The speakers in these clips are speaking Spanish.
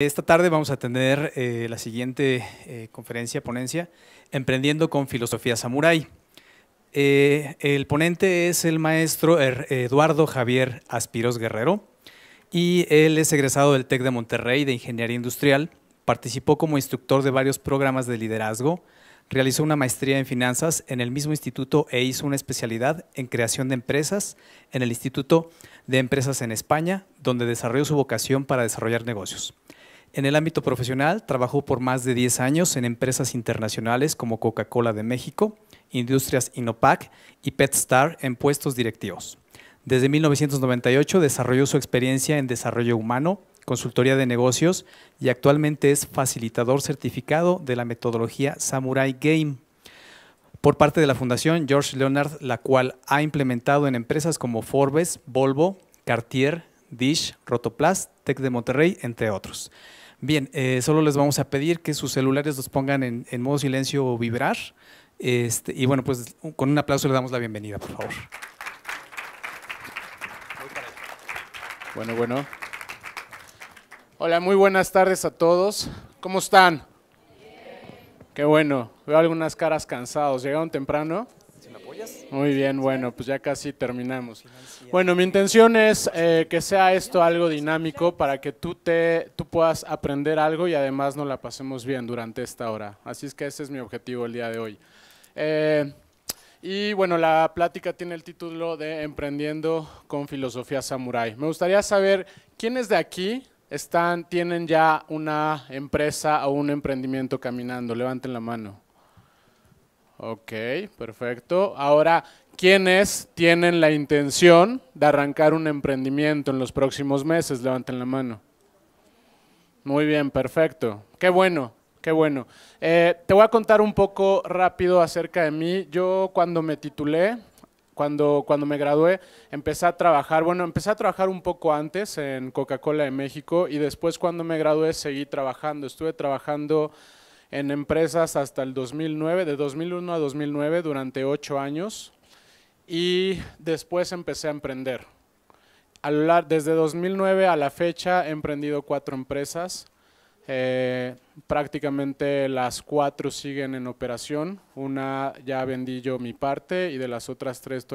Esta tarde vamos a tener la siguiente ponencia, Emprendiendo con Filosofía Samurái. El ponente es el maestro Eduardo Javier Aspiros Guerrero y él es egresado del TEC de Monterrey de Ingeniería Industrial, participó como instructor de varios programas de liderazgo, realizó una maestría en finanzas en el mismo instituto e hizo una especialidad en creación de empresas en el Instituto de Empresas en España, donde desarrolló su vocación para desarrollar negocios. En el ámbito profesional, trabajó por más de 10 años en empresas internacionales como Coca-Cola de México, Industrias Inopac y PetStar en puestos directivos. Desde 1998 desarrolló su experiencia en desarrollo humano, consultoría de negocios y actualmente es facilitador certificado de la metodología Samurai Game por parte de la Fundación George Leonard, la cual ha implementado en empresas como Forbes, Volvo, Cartier, Dish, Rotoplas, TEC de Monterrey, entre otros. Bien, solo les vamos a pedir que sus celulares los pongan en modo silencio o vibrar. Y bueno, pues con un aplauso le damos la bienvenida, por favor. Bueno. Hola, muy buenas tardes a todos. ¿Cómo están? Qué bueno. Veo algunas caras cansados. ¿Llegaron temprano? ¿Me apoyas? Muy bien, bueno, pues ya casi terminamos. Bueno, mi intención es que sea esto algo dinámico para que tú puedas aprender algo y además nos la pasemos bien durante esta hora. Así es que ese es mi objetivo el día de hoy. Y bueno, la plática tiene el título de Emprendiendo con Filosofía Samurái. Me gustaría saber quiénes de aquí tienen ya una empresa o un emprendimiento caminando. Levanten la mano. Ok, perfecto. Ahora, ¿quiénes tienen la intención de arrancar un emprendimiento en los próximos meses? Levanten la mano. Muy bien, perfecto. Qué bueno, qué bueno. Te voy a contar un poco rápido acerca de mí. Yo cuando me titulé, cuando me gradué, empecé a trabajar un poco antes en Coca-Cola de México y después cuando me gradué seguí trabajando. Estuve trabajando en empresas hasta el 2009, de 2001 a 2009, durante 8 años, y después empecé a emprender. Desde 2009 a la fecha he emprendido 4 empresas, prácticamente las 4 siguen en operación, una ya vendí yo mi parte y de las otras 3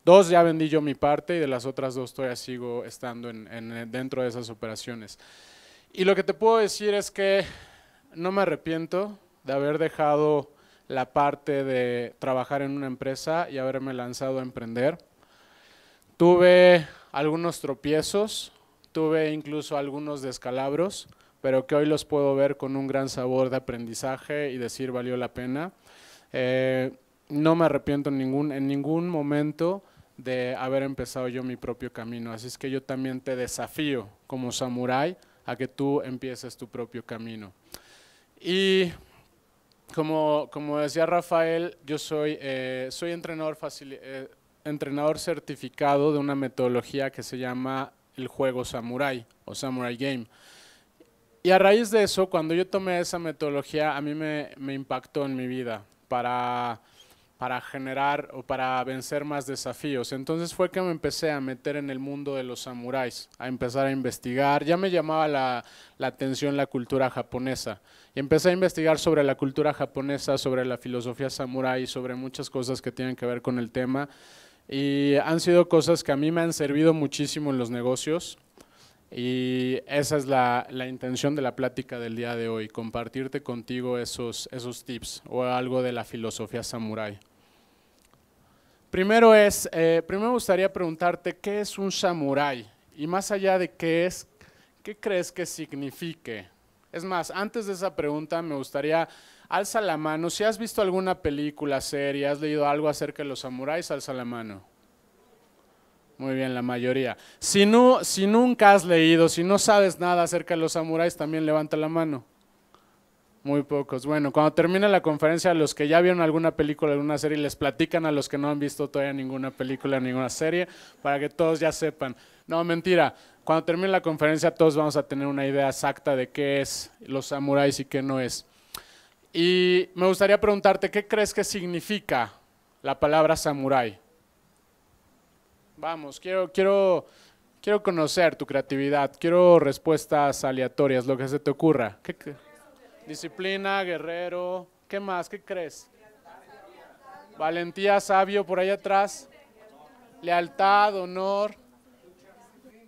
2 ya vendí yo mi parte y de las otras 2 todavía sigo estando dentro de esas operaciones. Y lo que te puedo decir es que no me arrepiento de haber dejado la parte de trabajar en una empresa y haberme lanzado a emprender. Tuve algunos tropiezos, tuve incluso algunos descalabros, pero que hoy los puedo ver con un gran sabor de aprendizaje y decir valió la pena. No me arrepiento en ningún momento de haber empezado yo mi propio camino, así es que yo también te desafío como samurái a que tú empieces tu propio camino. Y como decía Rafael, yo soy entrenador certificado de una metodología que se llama el juego Samurai o Samurai Game. Y a raíz de eso, cuando yo tomé esa metodología, a mí me impactó en mi vida para generar o para vencer más desafíos. Entonces fue que me empecé a meter en el mundo de los samuráis, a empezar a investigar. Ya me llamaba la atención la cultura japonesa. Y empecé a investigar sobre la cultura japonesa, sobre la filosofía samurái, sobre muchas cosas que tienen que ver con el tema. Y han sido cosas que a mí me han servido muchísimo en los negocios. Y esa es la intención de la plática del día de hoy, compartirte contigo esos tips o algo de la filosofía samurái. Primero me gustaría preguntarte qué es un samurái y más allá de qué es, ¿qué crees que signifique? Es más, antes de esa pregunta me gustaría, alza la mano, si has visto alguna película, serie, has leído algo acerca de los samuráis, alza la mano. Muy bien, la mayoría. Si nunca has leído, si no sabes nada acerca de los samuráis, también levanta la mano. Muy pocos. Bueno, cuando termine la conferencia, los que ya vieron alguna película, alguna serie, les platican a los que no han visto todavía ninguna película, ninguna serie, para que todos ya sepan. No, mentira. Cuando termine la conferencia, todos vamos a tener una idea exacta de qué es los samuráis y qué no es. Y me gustaría preguntarte, ¿qué crees que significa la palabra samurái? Vamos, quiero Quiero conocer tu creatividad, quiero respuestas aleatorias, lo que se te ocurra. Disciplina, guerrero, ¿qué más? ¿Qué crees? Valentía, sabio, por ahí atrás. Lealtad, honor,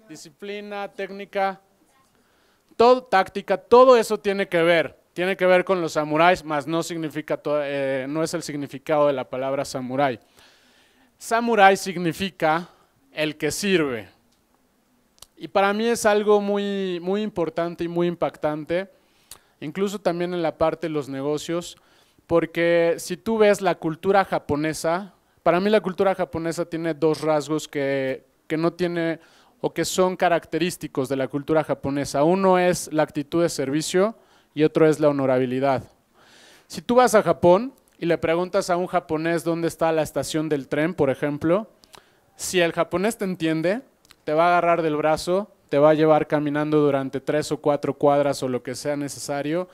disciplina, técnica, todo, táctica, todo eso tiene que ver con los samuráis, mas no significa no es el significado de la palabra samurái. Samurái significa el que sirve. Y para mí es algo muy, muy importante y muy impactante, incluso también en la parte de los negocios, porque si tú ves la cultura japonesa, para mí la cultura japonesa tiene dos rasgos que no tiene o que son característicos de la cultura japonesa. Uno es la actitud de servicio y otro es la honorabilidad. Si tú vas a Japón y le preguntas a un japonés dónde está la estación del tren, por ejemplo, si el japonés te entiende, te va a agarrar del brazo, te va a llevar caminando durante 3 o 4 cuadras o lo que sea necesario,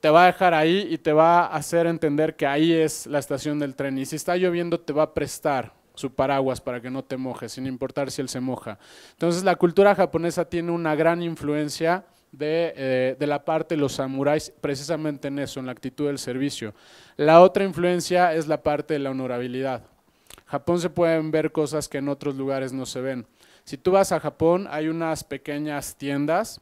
te va a dejar ahí y te va a hacer entender que ahí es la estación del tren. Y si está lloviendo, te va a prestar su paraguas para que no te mojes, sin importar si él se moja. Entonces la cultura japonesa tiene una gran influencia de la parte de los samuráis, precisamente en eso, en la actitud del servicio. La otra influencia es la parte de la honorabilidad. En Japón se pueden ver cosas que en otros lugares no se ven. Si tú vas a Japón, hay unas pequeñas tiendas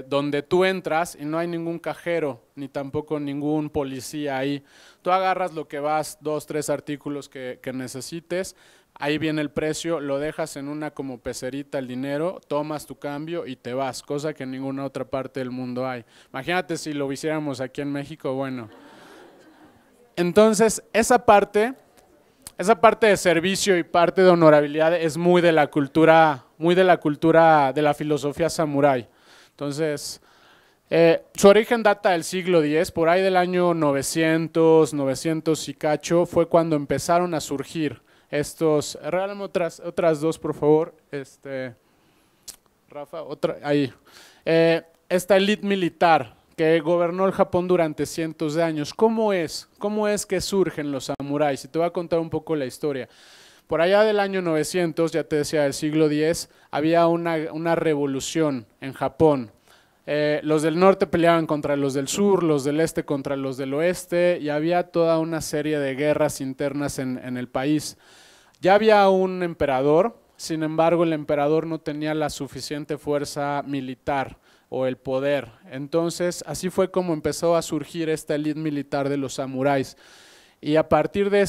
donde tú entras y no hay ningún cajero, ni tampoco ningún policía ahí. Tú agarras lo que vas, 2, 3 artículos que necesites, ahí viene el precio, lo dejas en una como pecerita el dinero, tomas tu cambio y te vas, cosa que en ninguna otra parte del mundo hay. Imagínate si lo hiciéramos aquí en México, bueno. Entonces, esa parte de servicio y parte de honorabilidad es muy de la cultura de la filosofía samurái. Entonces, su origen data del siglo X, por ahí del año 900 y cacho, fue cuando empezaron a surgir estos. Regálame otras dos, por favor. Rafa, ahí. Esta élite militar que gobernó el Japón durante cientos de años. ¿Cómo es que surgen los samuráis? Y te voy a contar un poco la historia. Por allá del año 900, ya te decía, del siglo X, había una revolución en Japón. Los del norte peleaban contra los del sur, los del este contra los del oeste, y había toda una serie de guerras internas en el país. Ya había un emperador, sin embargo el emperador no tenía la suficiente fuerza militar o el poder. Entonces, así fue como empezó a surgir esta élite militar de los samuráis. Y a partir de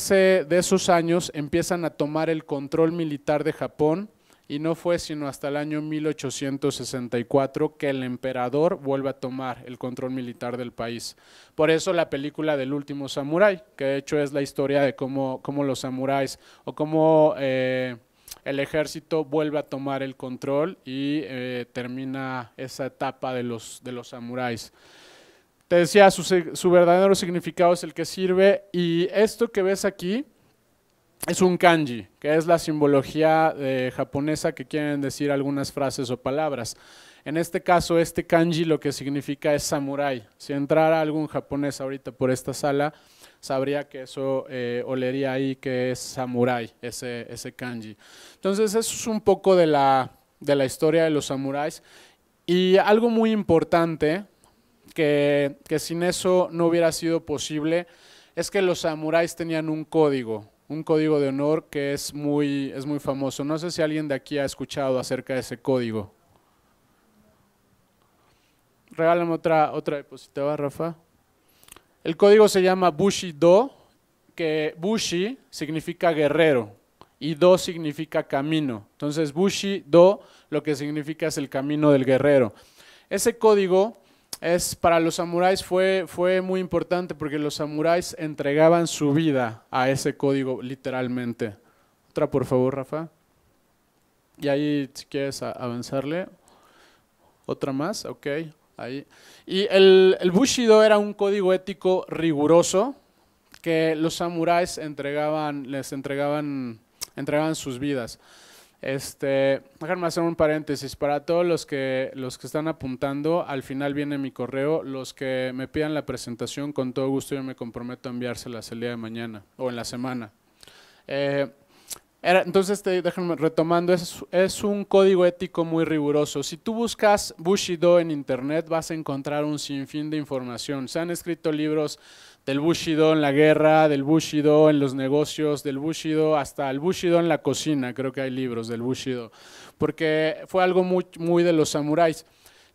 esos años empiezan a tomar el control militar de Japón, y no fue sino hasta el año 1864 que el emperador vuelve a tomar el control militar del país. Por eso la película del último samurái, que de hecho es la historia de cómo los samuráis o cómo el ejército vuelve a tomar el control y termina esa etapa de los samuráis. Te decía, su verdadero significado es el que sirve, y esto que ves aquí es un kanji, que es la simbología japonesa que quieren decir algunas frases o palabras. En este caso, este kanji lo que significa es samurái. Si entrara algún japonés ahorita por esta sala, sabría que eso olería ahí que es samurái, ese kanji. Entonces, eso es un poco de la historia de los samuráis. Y algo muy importante, que sin eso no hubiera sido posible, es que los samuráis tenían un código de honor que es muy famoso. No sé si alguien de aquí ha escuchado acerca de ese código. Regálame otra diapositiva, Rafa. El código se llama Bushi-Do, que Bushi significa guerrero y Do significa camino. Entonces Bushi-Do lo que significa es el camino del guerrero. Ese código para los samuráis fue muy importante porque los samuráis entregaban su vida a ese código literalmente. Otra por favor, Rafa. Y ahí si quieres avanzarle. Otra más, ok. Ahí. Y el Bushido era un código ético riguroso que los samuráis les entregaban sus vidas. Déjame hacer un paréntesis para todos los que están apuntando. Al final viene mi correo. Los que me pidan la presentación, con todo gusto yo me comprometo a enviárselas el día de mañana o en la semana. Entonces, déjenme retomando, es un código ético muy riguroso. Si tú buscas Bushido en internet vas a encontrar un sinfín de información. Se han escrito libros del Bushido en la guerra, del Bushido en los negocios, del Bushido hasta el Bushido en la cocina, creo que hay libros del Bushido, porque fue algo muy de los samuráis.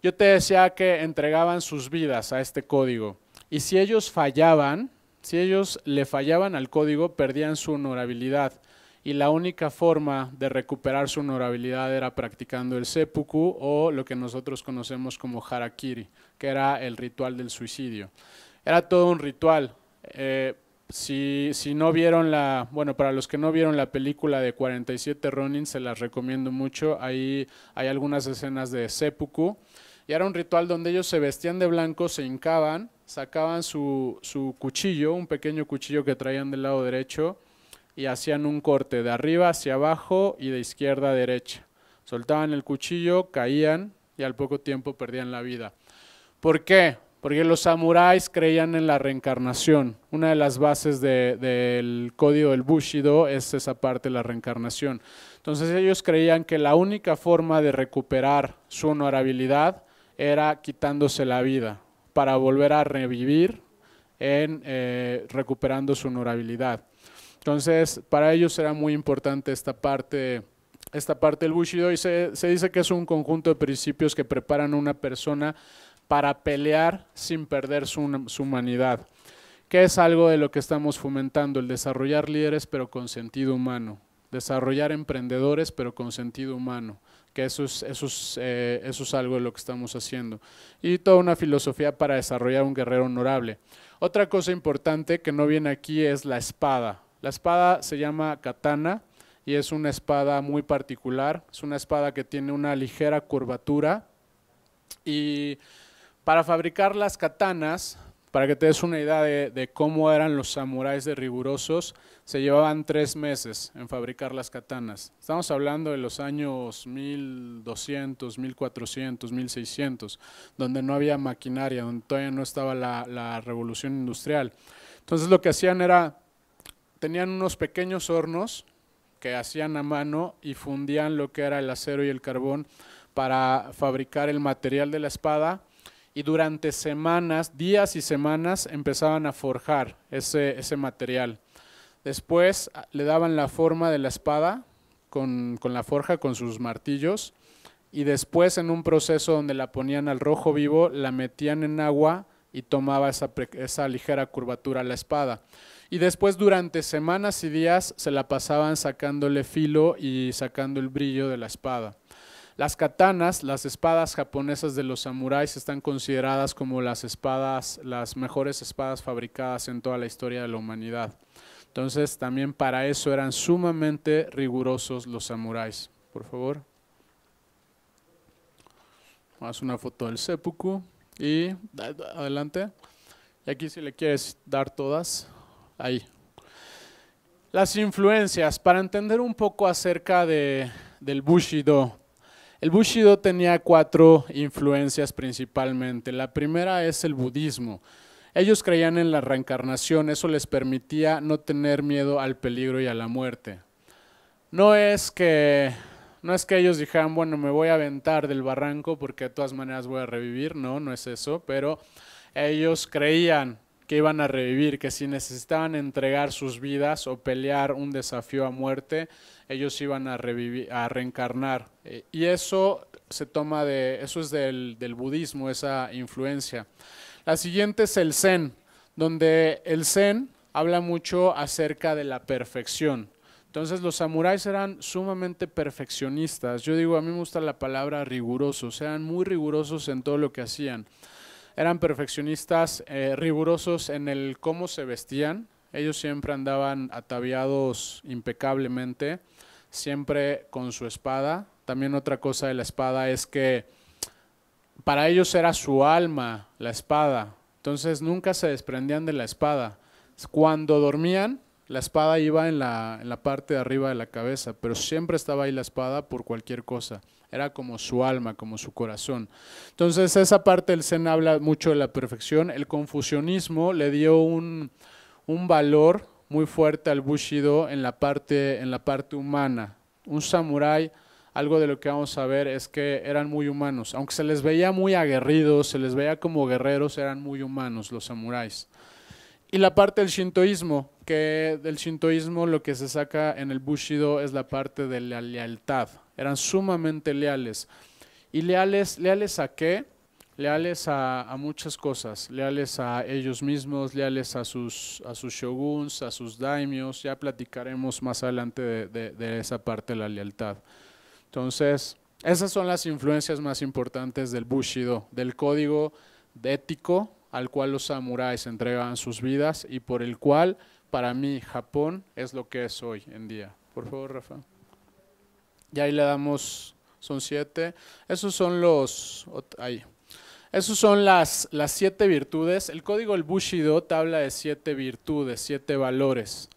Yo te decía que entregaban sus vidas a este código y si ellos fallaban, si ellos le fallaban al código, perdían su honorabilidad. Y la única forma de recuperar su honorabilidad era practicando el seppuku o lo que nosotros conocemos como harakiri, que era el ritual del suicidio. Era todo un ritual. Si no vieron bueno, para los que no vieron la película de 47 Ronin, se las recomiendo mucho. Ahí hay algunas escenas de seppuku. Y era un ritual donde ellos se vestían de blanco, se hincaban, sacaban su cuchillo, un pequeño cuchillo que traían del lado derecho, y hacían un corte de arriba hacia abajo y de izquierda a derecha. Soltaban el cuchillo, caían y al poco tiempo perdían la vida. ¿Por qué? Porque los samuráis creían en la reencarnación. Una de las bases del código del Bushido es esa parte de la reencarnación. Entonces ellos creían que la única forma de recuperar su honorabilidad era quitándose la vida para volver a revivir recuperando su honorabilidad. Entonces, para ellos era muy importante esta parte del Bushido y se dice que es un conjunto de principios que preparan a una persona para pelear sin perder su humanidad, que es algo de lo que estamos fomentando, el desarrollar líderes pero con sentido humano, desarrollar emprendedores pero con sentido humano, que eso es algo de lo que estamos haciendo. Y toda una filosofía para desarrollar un guerrero honorable. Otra cosa importante que no viene aquí es la espada. La espada se llama katana y es una espada muy particular, es una espada que tiene una ligera curvatura y para fabricar las katanas, para que te des una idea de cómo eran los samuráis de rigurosos, se llevaban 3 meses en fabricar las katanas. Estamos hablando de los años 1200, 1400, 1600, donde no había maquinaria, donde todavía no estaba la revolución industrial. Entonces lo que hacían era, tenían unos pequeños hornos que hacían a mano y fundían lo que era el acero y el carbón para fabricar el material de la espada y durante semanas, días y semanas empezaban a forjar ese material. Después le daban la forma de la espada con la forja, con sus martillos y después en un proceso donde la ponían al rojo vivo, la metían en agua y tomaba esa ligera curvatura a la espada. Y después durante semanas y días se la pasaban sacándole filo y sacando el brillo de la espada. Las katanas, las espadas japonesas de los samuráis, están consideradas como las mejores espadas fabricadas en toda la historia de la humanidad. Entonces también para eso eran sumamente rigurosos los samuráis. Por favor. Haz una foto del seppuku y adelante. Y aquí si le quieres dar todas. Ahí. Las influencias, para entender un poco acerca del Bushido. El Bushido tenía 4 influencias principalmente. La primera es el budismo. Ellos creían en la reencarnación, eso les permitía no tener miedo al peligro y a la muerte. No es que ellos dijeran, bueno, me voy a aventar del barranco porque de todas maneras voy a revivir. No es eso, pero ellos creían que iban a revivir, que si necesitaban entregar sus vidas o pelear un desafío a muerte, ellos iban a reencarnar. Y eso eso es del budismo, esa influencia. La siguiente es el Zen, donde el Zen habla mucho acerca de la perfección. Entonces los samuráis eran sumamente perfeccionistas. Yo digo, a mí me gusta la palabra rigurosos, eran muy rigurosos en todo lo que hacían. Eran perfeccionistas, rigurosos en el cómo se vestían. Ellos siempre andaban ataviados impecablemente, siempre con su espada. También otra cosa de la espada es que para ellos era su alma la espada. Entonces nunca se desprendían de la espada. Cuando dormían, la espada iba en la parte de arriba de la cabeza, pero siempre estaba ahí la espada por cualquier cosa. Era como su alma, como su corazón. Entonces esa parte del Zen habla mucho de la perfección. El confucianismo le dio un valor muy fuerte al Bushido en la parte humana. Un samurái, algo de lo que vamos a ver es que eran muy humanos. Aunque se les veía muy aguerridos, se les veía como guerreros, eran muy humanos los samuráis. Y la parte del shintoísmo, que del shintoísmo lo que se saca en el Bushido es la parte de la lealtad. Eran sumamente leales. ¿Y leales a qué? Leales a muchas cosas, leales a ellos mismos, leales a sus shoguns, a sus daimios. Ya platicaremos más adelante de esa parte de la lealtad. Entonces, esas son las influencias más importantes del Bushido, del código ético al cual los samuráis entregaban sus vidas y por el cual, para mí, Japón es lo que es hoy en día. Por favor, Rafa. Y ahí le damos, son 7. Esos son ahí. Esos son las 7 virtudes. El código del Bushido te habla de 7 virtudes, 7 valores.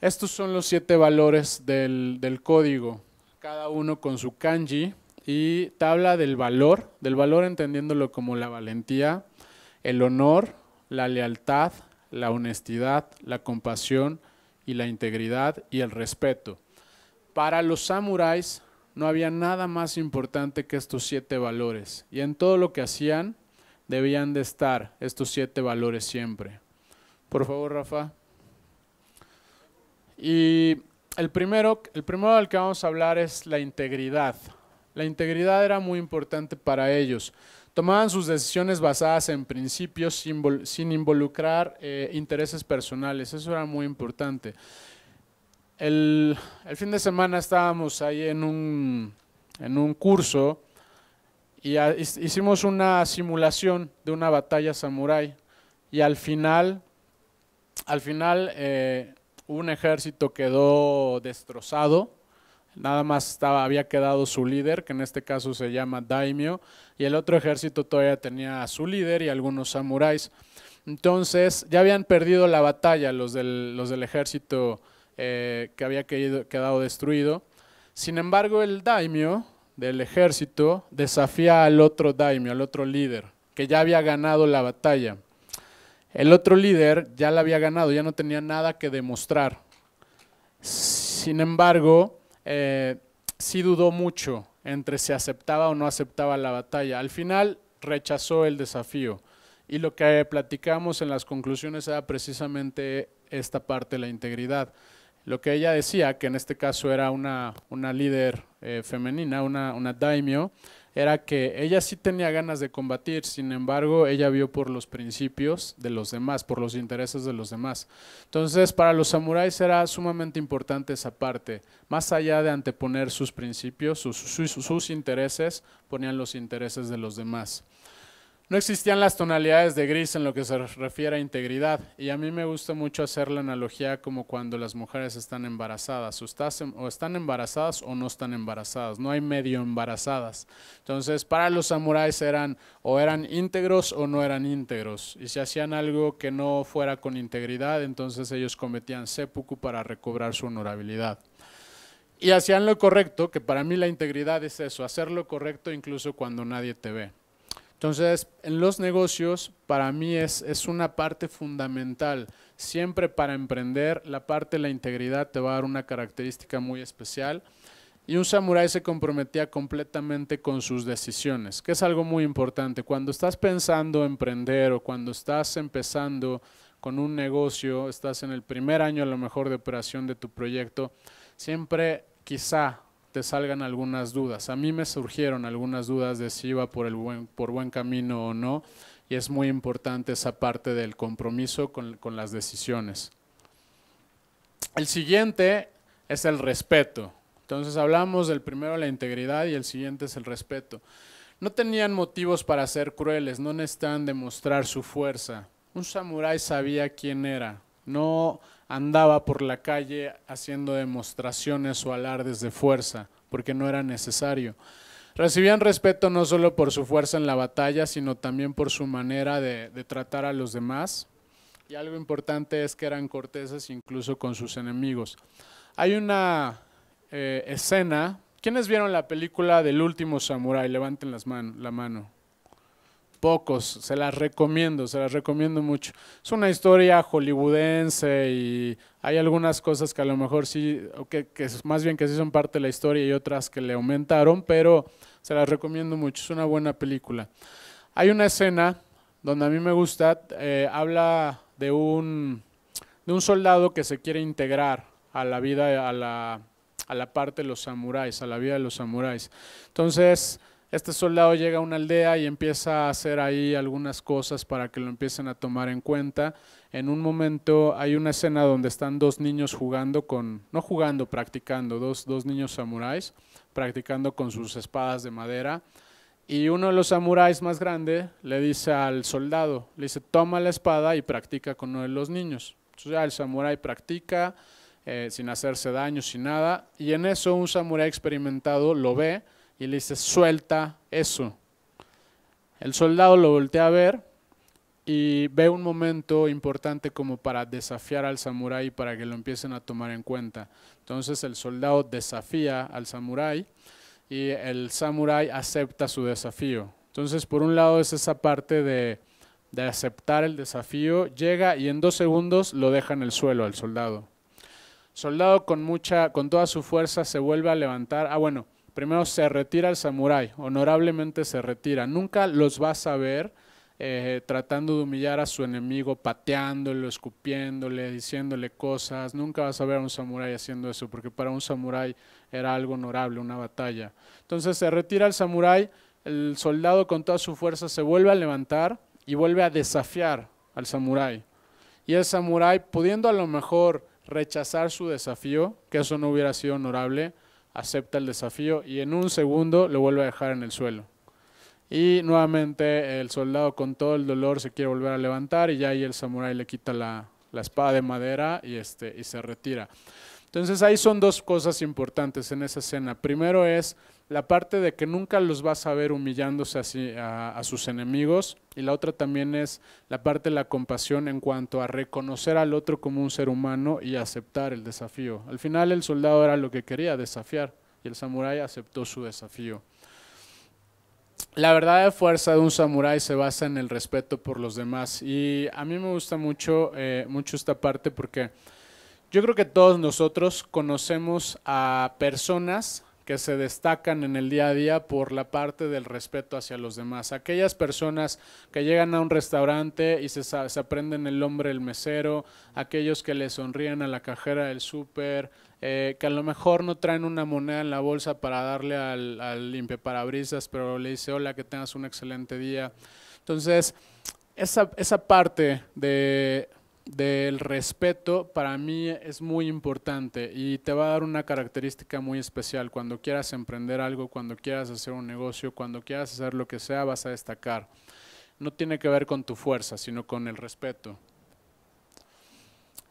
Estos son los 7 valores del código, cada uno con su kanji, y te habla del valor entendiéndolo como la valentía, el honor, la lealtad, la honestidad, la compasión y la integridad y el respeto. Para los samuráis no había nada más importante que estos 7 valores y en todo lo que hacían debían de estar estos 7 valores siempre. Por favor, Rafa. Y el primero del que vamos a hablar es la integridad. La integridad era muy importante para ellos. Tomaban sus decisiones basadas en principios sin involucrar intereses personales. Eso era muy importante. El fin de semana estábamos ahí en un curso y hicimos una simulación de una batalla samurái y al final un ejército quedó destrozado. Nada más había quedado su líder, que en este caso se llama Daimyo, y el otro ejército todavía tenía a su líder y algunos samuráis. Entonces ya habían perdido la batalla los del ejército que había quedado destruido. Sin embargo, el Daimyo del ejército desafía al otro Daimyo, al otro líder, que ya había ganado la batalla. El otro líder ya la había ganado, ya no tenía nada que demostrar. Sin embargo, sí dudó mucho entre si aceptaba o no aceptaba la batalla. Al final rechazó el desafío y lo que platicamos en las conclusiones era precisamente esta parte de la integridad. Lo que ella decía, que en este caso era una líder femenina, una daimyo, era que ella sí tenía ganas de combatir, sin embargo, ella vio por los principios de los demás, por los intereses de los demás. Entonces, para los samuráis era sumamente importante esa parte. Más allá de anteponer sus principios, sus intereses, ponían los intereses de los demás. No existían las tonalidades de gris en lo que se refiere a integridad y a mí me gusta mucho hacer la analogía como cuando las mujeres están embarazadas, o están embarazadas o no están embarazadas, no hay medio embarazadas. Entonces para los samuráis eran íntegros o no eran íntegros y si hacían algo que no fuera con integridad, entonces ellos cometían seppuku para recobrar su honorabilidad. Y hacían lo correcto, que para mí la integridad es eso, hacer lo correcto incluso cuando nadie te ve. Entonces, en los negocios, para mí es una parte fundamental. Siempre para emprender, la parte de la integridad te va a dar una característica muy especial. Y un samurái se comprometía completamente con sus decisiones, que es algo muy importante. Cuando estás pensando emprender o cuando estás empezando con un negocio, estás en el primer año a lo mejor de operación de tu proyecto, siempre quizá te salgan algunas dudas. A mí me surgieron algunas dudas de si iba por buen camino o no, y es muy importante esa parte del compromiso con las decisiones. El siguiente es el respeto. Entonces hablamos del primero, la integridad, y el siguiente es el respeto. No tenían motivos para ser crueles, no necesitaban demostrar su fuerza. Un samurái sabía quién era, no andaba por la calle haciendo demostraciones o alardes de fuerza, porque no era necesario. Recibían respeto no solo por su fuerza en la batalla, sino también por su manera de tratar a los demás. Y algo importante es que eran corteses incluso con sus enemigos. Hay una escena. ¿Quiénes vieron la película del último samurái? Levanten la mano. pocos, se las recomiendo mucho. Es una historia hollywoodense y hay algunas cosas que a lo mejor sí, más bien que sí son parte de la historia y otras que le aumentaron, pero se las recomiendo mucho, es una buena película. Hay una escena donde a mí me gusta, habla de un soldado que se quiere integrar a la vida, a la parte de los samuráis, a la vida de los samuráis. Entonces, este soldado llega a una aldea y empieza a hacer ahí algunas cosas para que lo empiecen a tomar en cuenta. En un momento hay una escena donde están dos niños jugando no jugando, practicando, dos niños samuráis, practicando con sus espadas de madera. Y uno de los samuráis más grande le dice al soldado, le dice, toma la espada y practica con uno de los niños. Entonces ya el samurái practica sin hacerse daño, sin nada. Y en eso un samurái experimentado lo ve y le dice, suelta eso. El soldado lo voltea a ver y ve un momento importante como para desafiar al samurái para que lo empiecen a tomar en cuenta. Entonces el soldado desafía al samurái y el samurái acepta su desafío. Entonces por un lado es esa parte de aceptar el desafío, llega y en 2 segundos lo deja en el suelo al soldado. El soldado con toda su fuerza se vuelve a levantar. Bueno, primero se retira el samurái, honorablemente se retira. Nunca los vas a ver tratando de humillar a su enemigo, pateándolo, escupiéndole, diciéndole cosas. Nunca vas a ver a un samurái haciendo eso, porque para un samurái era algo honorable, una batalla. Entonces se retira el samurái, el soldado con toda su fuerza se vuelve a levantar y vuelve a desafiar al samurái. Y el samurái, pudiendo a lo mejor rechazar su desafío, que eso no hubiera sido honorable, acepta el desafío y en 1 segundo lo vuelve a dejar en el suelo. Y nuevamente el soldado con todo el dolor se quiere volver a levantar y ya ahí el samurái le quita la espada de madera y se retira. Entonces ahí son 2 cosas importantes en esa escena. Primero es la parte de que nunca los vas a ver humillándose así a sus enemigos, y la otra también es la parte de la compasión en cuanto a reconocer al otro como un ser humano y aceptar el desafío. Al final el soldado era lo que quería, desafiar, y el samurái aceptó su desafío. La verdadera fuerza de un samurái se basa en el respeto por los demás, y a mí me gusta mucho esta parte porque yo creo que todos nosotros conocemos a personas que se destacan en el día a día por la parte del respeto hacia los demás. Aquellas personas que llegan a un restaurante y se aprenden el nombre del mesero, aquellos que le sonríen a la cajera del súper, que a lo mejor no traen una moneda en la bolsa para darle al limpiaparabrisas, pero le dice hola, que tengas un excelente día. Entonces, esa parte del respeto para mí es muy importante y te va a dar una característica muy especial. Cuando quieras emprender algo, cuando quieras hacer un negocio, cuando quieras hacer lo que sea, vas a destacar. No tiene que ver con tu fuerza, sino con el respeto.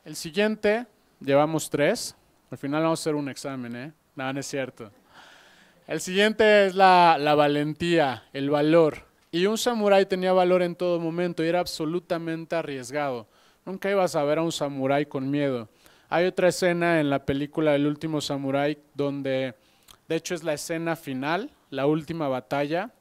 El siguiente, llevamos 3. Al final vamos a hacer un examen, No, no es cierto. El siguiente es la valentía, el valor. Y un samurái tenía valor en todo momento y era absolutamente arriesgado. Nunca ibas a ver a un samurái con miedo. Hay otra escena en la película El último samurái donde, de hecho es la escena final, la última batalla,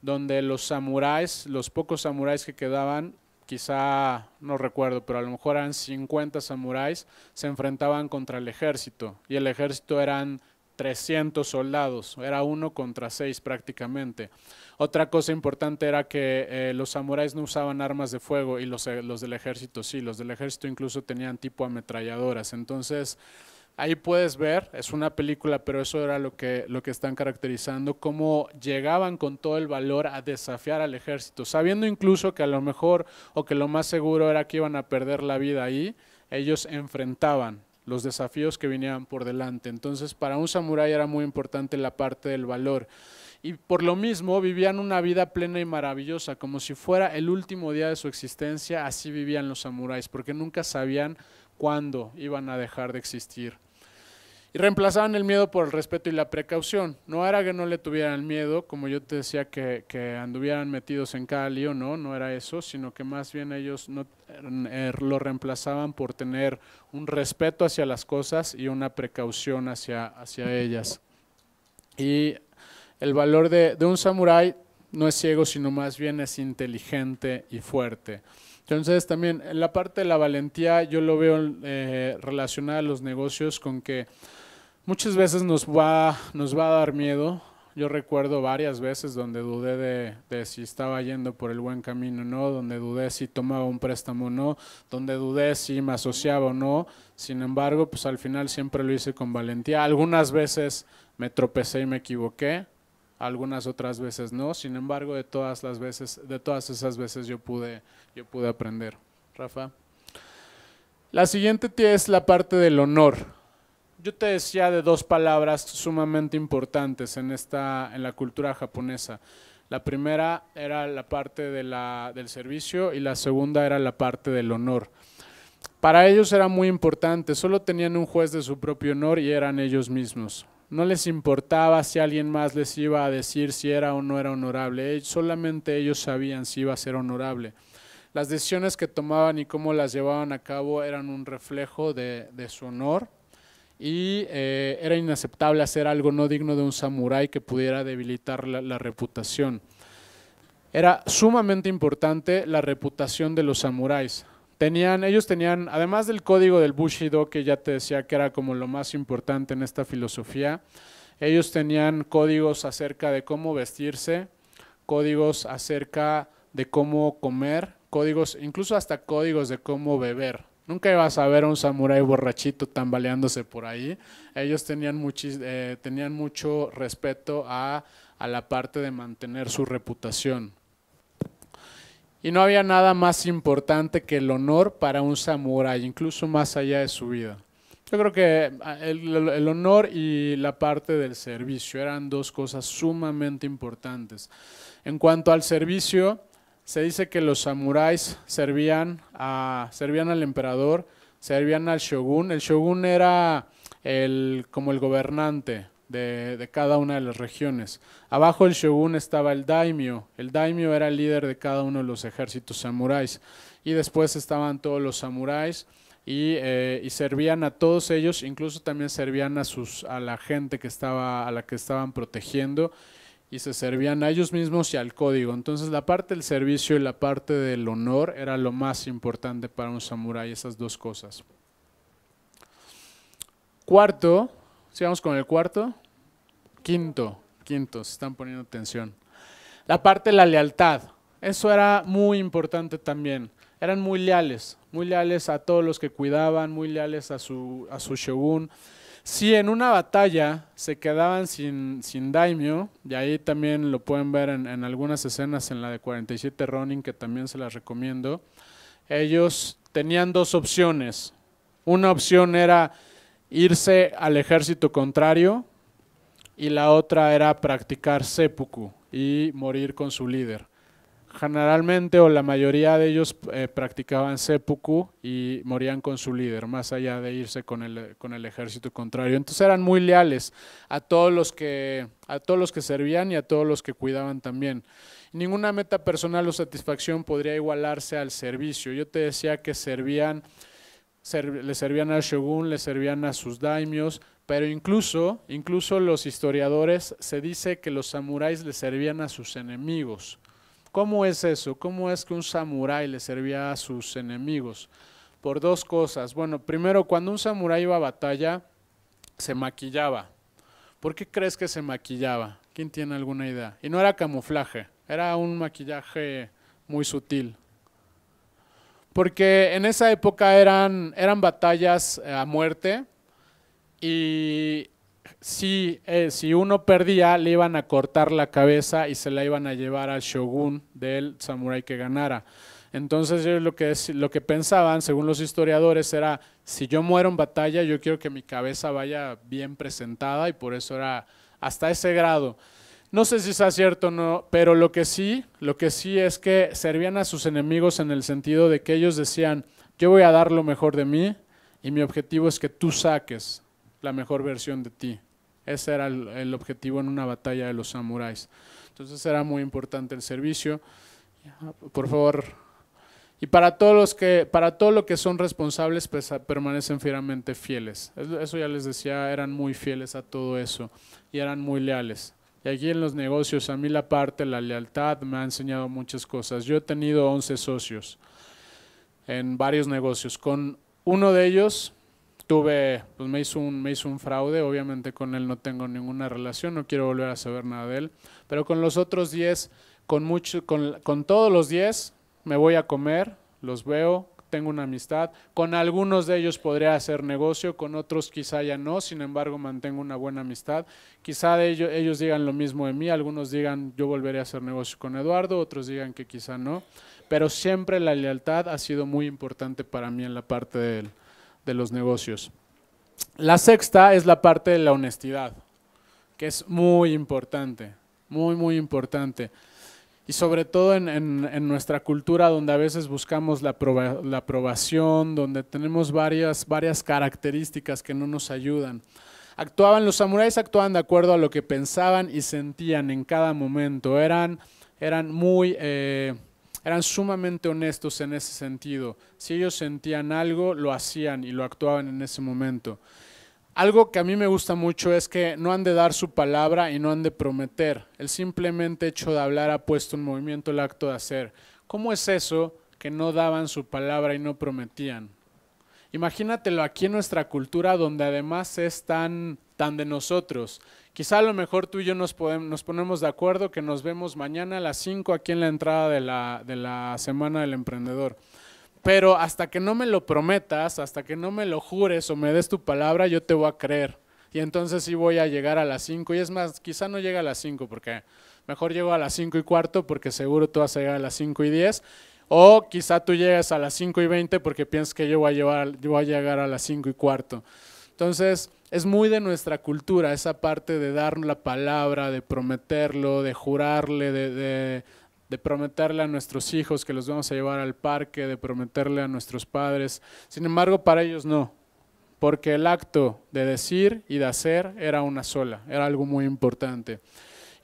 donde los samuráis, los pocos samuráis que quedaban, quizá, no recuerdo, pero a lo mejor eran 50 samuráis, se enfrentaban contra el ejército. Y el ejército eran 300 soldados, era 1 contra 6 prácticamente. Otra cosa importante era que los samuráis no usaban armas de fuego y los del ejército sí, los del ejército incluso tenían tipo ametralladoras. Entonces ahí puedes ver, es una película, pero eso era lo que están caracterizando, cómo llegaban con todo el valor a desafiar al ejército, sabiendo incluso que a lo mejor o que lo más seguro era que iban a perder la vida ahí, ellos enfrentaban los desafíos que vinieran por delante. Entonces para un samurái era muy importante la parte del valor. Y por lo mismo vivían una vida plena y maravillosa, como si fuera el último día de su existencia. Así vivían los samuráis, porque nunca sabían cuándo iban a dejar de existir. Y reemplazaban el miedo por el respeto y la precaución. No era que no le tuvieran miedo, como yo te decía, que anduvieran metidos en cada lío, no era eso, sino que más bien ellos lo reemplazaban por tener un respeto hacia las cosas y una precaución hacia ellas. Y el valor de un samurái no es ciego, sino más bien es inteligente y fuerte. Entonces también en la parte de la valentía yo lo veo relacionada a los negocios con que muchas veces nos va a dar miedo. Yo recuerdo varias veces donde dudé de si estaba yendo por el buen camino o no, donde dudé si tomaba un préstamo o no, donde dudé si me asociaba o no. Sin embargo, pues al final siempre lo hice con valentía. Algunas veces me tropecé y me equivoqué, algunas otras veces no. Sin embargo, de todas esas veces yo pude aprender. Rafa. La siguiente es la parte del honor. Yo te decía de dos palabras sumamente importantes en la cultura japonesa. La primera era la parte del servicio y la segunda era la parte del honor. Para ellos era muy importante, solo tenían un juez de su propio honor y eran ellos mismos. No les importaba si alguien más les iba a decir si era o no era honorable, solamente ellos sabían si iba a ser honorable. Las decisiones que tomaban y cómo las llevaban a cabo eran un reflejo de su honor. Y era inaceptable hacer algo no digno de un samurái que pudiera debilitar la reputación. Era sumamente importante la reputación de los samuráis. Ellos tenían, además del código del Bushido, que ya te decía que era como lo más importante en esta filosofía, ellos tenían códigos acerca de cómo vestirse, códigos acerca de cómo comer, incluso hasta códigos de cómo beber. Nunca ibas a ver a un samurái borrachito tambaleándose por ahí. Ellos tenían mucho respeto a la parte de mantener su reputación. Y no había nada más importante que el honor para un samurái, incluso más allá de su vida. Yo creo que el honor y la parte del servicio eran dos cosas sumamente importantes. En cuanto al servicio, se dice que los samuráis servían al emperador, servían al shogun. El shogun era como el gobernante de cada una de las regiones. Abajo del shogun estaba el daimyo. El daimyo era el líder de cada uno de los ejércitos samuráis. Y después estaban todos los samuráis y servían a todos ellos, incluso también servían a la gente a la que estaban protegiendo. Y se servían a ellos mismos y al código. Entonces la parte del servicio y la parte del honor era lo más importante para un samurái, esas dos cosas. Cuarto, sigamos con el cuarto. Quinto, se están poniendo atención. La parte de la lealtad, eso era muy importante también. Eran muy leales a todos los que cuidaban, muy leales a su shogun. Si en una batalla se quedaban sin daimyo, y ahí también lo pueden ver en algunas escenas en la de 47 Ronin, que también se las recomiendo, ellos tenían dos opciones. Una opción era irse al ejército contrario y la otra era practicar seppuku y morir con su líder. Generalmente o la mayoría de ellos practicaban seppuku y morían con su líder, más allá de irse con el ejército contrario. Entonces eran muy leales a todos los que servían y a todos los que cuidaban también. Ninguna meta personal o satisfacción podría igualarse al servicio. Yo te decía que le servían al shogun, le servían a sus daimios, pero incluso los historiadores se dice que los samuráis le servían a sus enemigos. ¿Cómo es eso? ¿Cómo es que un samurái le servía a sus enemigos? Por dos cosas. Bueno, primero, cuando un samurái iba a batalla, se maquillaba. ¿Por qué crees que se maquillaba? ¿Quién tiene alguna idea? Y no era camuflaje, era un maquillaje muy sutil. Porque en esa época eran batallas a muerte y si uno perdía, le iban a cortar la cabeza y se la iban a llevar al shogun del samurái que ganara. Entonces ellos lo que pensaban, según los historiadores, era: si yo muero en batalla, yo quiero que mi cabeza vaya bien presentada, y por eso era hasta ese grado. No sé si sea cierto o no, pero lo que sí es que servían a sus enemigos en el sentido de que ellos decían: yo voy a dar lo mejor de mí y mi objetivo es que tú saques la mejor versión de ti. Ese era el objetivo en una batalla de los samuráis. Entonces era muy importante el servicio. Por favor. Y para todo lo que son responsables, pues, permanecen fieramente fieles. Eso ya les decía, eran muy fieles a todo eso y eran muy leales. Y aquí en los negocios, a mí la parte, la lealtad me ha enseñado muchas cosas. Yo he tenido 11 socios en varios negocios. Con uno de ellos pues me hizo un fraude, obviamente con él no tengo ninguna relación, no quiero volver a saber nada de él, pero con los otros 10, con todos los 10 me voy a comer, los veo, tengo una amistad, con algunos de ellos podría hacer negocio, con otros quizá ya no, sin embargo mantengo una buena amistad, quizá de ellos digan lo mismo de mí, algunos digan yo volveré a hacer negocio con Eduardo, otros digan que quizá no, pero siempre la lealtad ha sido muy importante para mí en la parte de los negocios. La sexta es la parte de la honestidad, que es muy importante, muy importante. Y sobre todo en nuestra cultura donde a veces buscamos la aprobación, donde tenemos varias características que no nos ayudan. Los samuráis actuaban de acuerdo a lo que pensaban y sentían en cada momento, eran sumamente honestos en ese sentido. Si ellos sentían algo, lo hacían y lo actuaban en ese momento. Algo que a mí me gusta mucho es que no han de dar su palabra y no han de prometer. El simplemente hecho de hablar ha puesto en movimiento el acto de hacer. ¿Cómo es eso que no daban su palabra y no prometían? Imagínatelo aquí en nuestra cultura donde además es tan de nosotros. Quizá a lo mejor tú y yo nos ponemos de acuerdo que nos vemos mañana a las 5 aquí en la entrada de la Semana del Emprendedor. Pero hasta que no me lo prometas, hasta que no me lo jures o me des tu palabra, yo te voy a creer. Y entonces sí voy a llegar a las 5. Y es más, quizá no llegue a las 5 porque mejor llego a las 5:15 porque seguro tú vas a llegar a las 5:10. O quizá tú llegues a las 5:20 porque piensas que yo voy a llegar a las 5:15. Entonces es muy de nuestra cultura esa parte de dar la palabra, de prometerlo, de jurarle, de prometerle a nuestros hijos que los vamos a llevar al parque, de prometerle a nuestros padres. Sin embargo, para ellos no, porque el acto de decir y de hacer era una sola, era algo muy importante.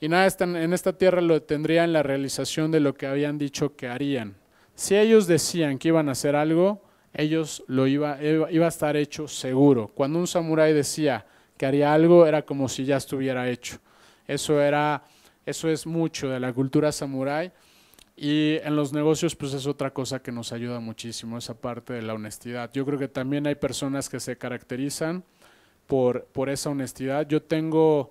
Y nada en esta tierra lo tendrían la realización de lo que habían dicho que harían. Si ellos decían que iban a hacer algo, ellos iba a estar hecho seguro. Cuando un samurái decía que haría algo, era como si ya estuviera hecho. Eso es mucho de la cultura samurái y en los negocios pues es otra cosa que nos ayuda muchísimo, esa parte de la honestidad. Yo creo que también hay personas que se caracterizan por esa honestidad. Yo tengo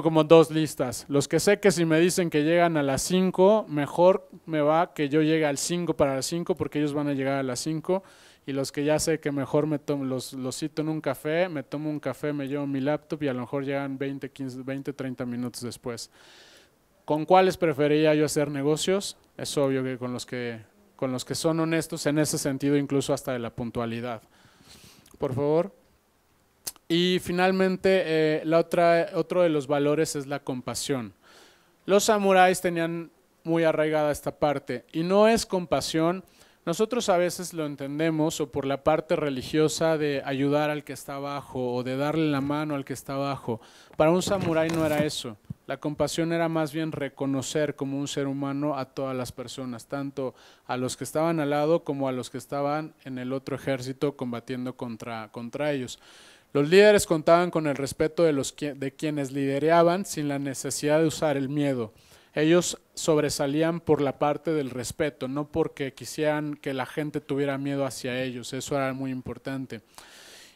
como 2 listas. Los que sé que si me dicen que llegan a las 5, mejor me va que yo llegue al 5 para las 5 porque ellos van a llegar a las 5. Y los que ya sé que mejor los cito en un café, me tomo un café, me llevo mi laptop y a lo mejor llegan 20, 30 minutos después. ¿Con cuáles preferiría yo hacer negocios? Es obvio que con los que son honestos en ese sentido, incluso hasta de la puntualidad. Por favor. Y finalmente, otro de los valores es la compasión. Los samuráis tenían muy arraigada esta parte y no es compasión. Nosotros a veces lo entendemos o por la parte religiosa de ayudar al que está abajo o de darle la mano al que está abajo. Para un samurái no era eso. La compasión era más bien reconocer como un ser humano a todas las personas, tanto a los que estaban al lado como a los que estaban en el otro ejército combatiendo contra ellos. Los líderes contaban con el respeto de quienes lideraban sin la necesidad de usar el miedo. Ellos sobresalían por la parte del respeto, no porque quisieran que la gente tuviera miedo hacia ellos, eso era muy importante.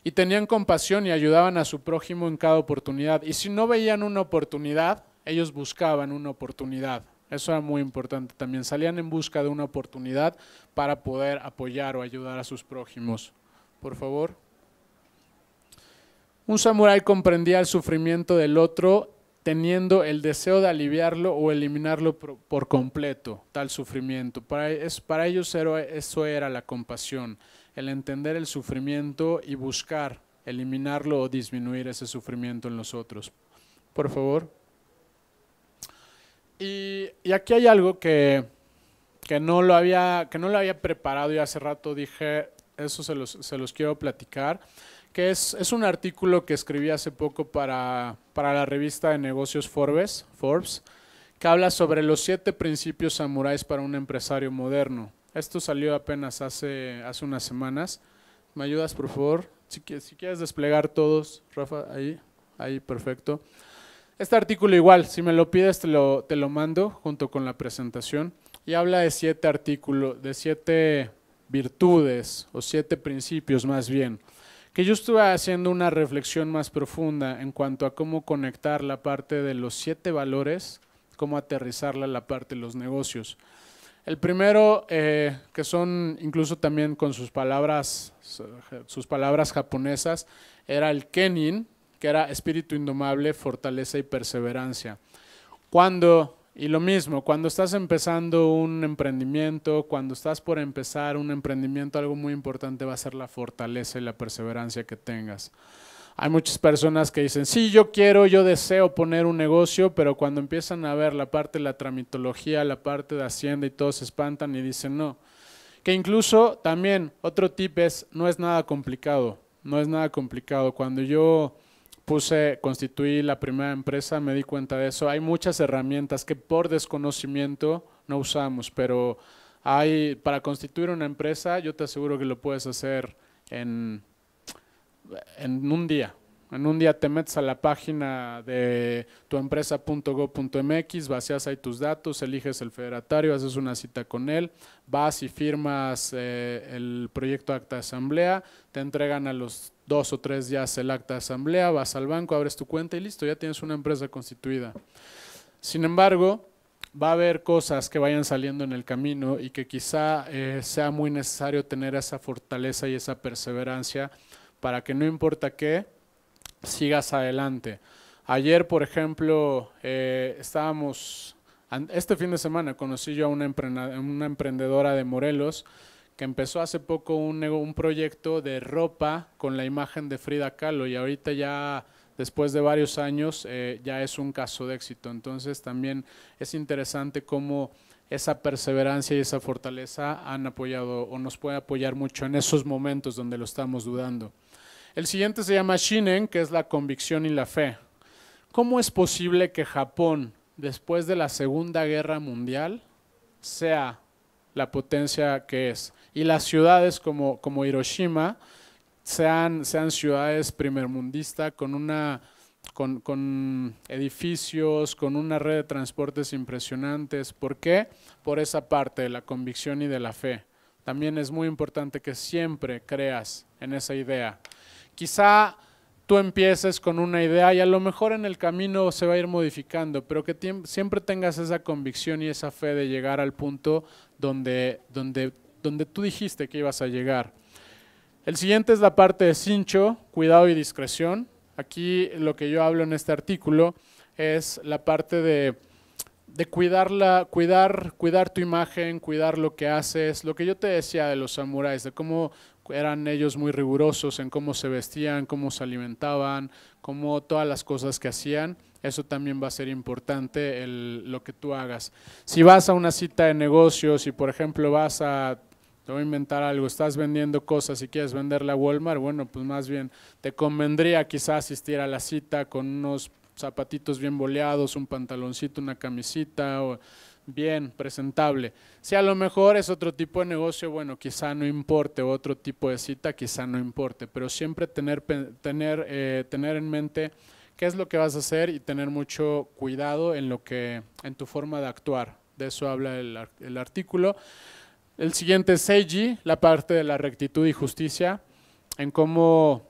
Y tenían compasión y ayudaban a su prójimo en cada oportunidad. Y si no veían una oportunidad, ellos buscaban una oportunidad. Eso era muy importante también. Salían en busca de una oportunidad para poder apoyar o ayudar a sus prójimos. Por favor. Un samurái comprendía el sufrimiento del otro teniendo el deseo de aliviarlo o eliminarlo por completo, tal sufrimiento. Para ellos eso era la compasión, el entender el sufrimiento y buscar eliminarlo o disminuir ese sufrimiento en los otros. Por favor. Y aquí hay algo que no lo había preparado y hace rato dije, eso se los quiero platicar, que es un artículo que escribí hace poco para la revista de negocios Forbes, que habla sobre los 7 principios samuráis para un empresario moderno. Esto salió apenas hace unas semanas. ¿Me ayudas, por favor? Si quieres desplegar todos, Rafa, ahí, perfecto. Este artículo igual, si me lo pides te lo mando junto con la presentación y habla de 7 artículos, de 7 virtudes o 7 principios más bien, que yo estuve haciendo una reflexión más profunda en cuanto a cómo conectar la parte de los 7 valores, cómo aterrizarla a la parte de los negocios. El primero, que son incluso también con sus palabras japonesas, era el Kenin, que era espíritu indomable, fortaleza y perseverancia. Y lo mismo, cuando estás empezando un emprendimiento, cuando estás por empezar un emprendimiento, algo muy importante va a ser la fortaleza y la perseverancia que tengas. Hay muchas personas que dicen, sí, yo deseo poner un negocio, pero cuando empiezan a ver la parte de la tramitología, la parte de Hacienda y todos se espantan y dicen no. Que incluso también otro tip es, no es nada complicado, no es nada complicado. Cuando yo constituí la primera empresa, me di cuenta de eso. Hay muchas herramientas que por desconocimiento no usamos, pero para constituir una empresa, yo te aseguro que lo puedes hacer en un día. En un día te metes a la página de tuempresa.go.mx, vacías ahí tus datos, eliges el federatario, haces una cita con él, vas y firmas el proyecto de acta de asamblea, te entregan a los 2 o 3 días el acta de asamblea, vas al banco, abres tu cuenta y listo, ya tienes una empresa constituida. Sin embargo, va a haber cosas que vayan saliendo en el camino y que quizá sea muy necesario tener esa fortaleza y esa perseverancia para que no importa qué, sigas adelante. Ayer, por ejemplo, este fin de semana conocí yo a una emprendedora de Morelos que empezó hace poco un proyecto de ropa con la imagen de Frida Kahlo y ahorita ya después de varios años ya es un caso de éxito. Entonces también es interesante cómo esa perseverancia y esa fortaleza han apoyado o nos puede apoyar mucho en esos momentos donde lo estamos dudando. El siguiente se llama Shinen, que es la convicción y la fe. ¿Cómo es posible que Japón, después de la Segunda Guerra Mundial, sea la potencia que es? Y las ciudades como Hiroshima sean ciudades primermundistas con edificios, con una red de transportes impresionantes. ¿Por qué? Por esa parte de la convicción y de la fe. También es muy importante que siempre creas en esa idea. Quizá tú empieces con una idea y a lo mejor en el camino se va a ir modificando, pero que siempre tengas esa convicción y esa fe de llegar al punto donde tú dijiste que ibas a llegar. El siguiente es la parte de Shincho, cuidado y discreción. Aquí lo que yo hablo en este artículo es la parte de cuidar tu imagen, cuidar lo que haces, lo que yo te decía de los samuráis, de cómo eran ellos muy rigurosos en cómo se vestían, cómo se alimentaban, cómo todas las cosas que hacían, eso también va a ser importante lo que tú hagas. Si vas a una cita de negocios y por ejemplo te voy a inventar algo, estás vendiendo cosas y quieres venderla a Walmart, bueno, pues más bien te convendría quizás asistir a la cita con unos zapatitos bien boleados, un pantaloncito, una camisita, o bien presentable. Si a lo mejor es otro tipo de negocio, bueno, quizá no importe, o otro tipo de cita, quizá no importe, pero siempre tener en mente qué es lo que vas a hacer y tener mucho cuidado en tu forma de actuar. De eso habla el artículo. El siguiente es Seiji, la parte de la rectitud y justicia, en cómo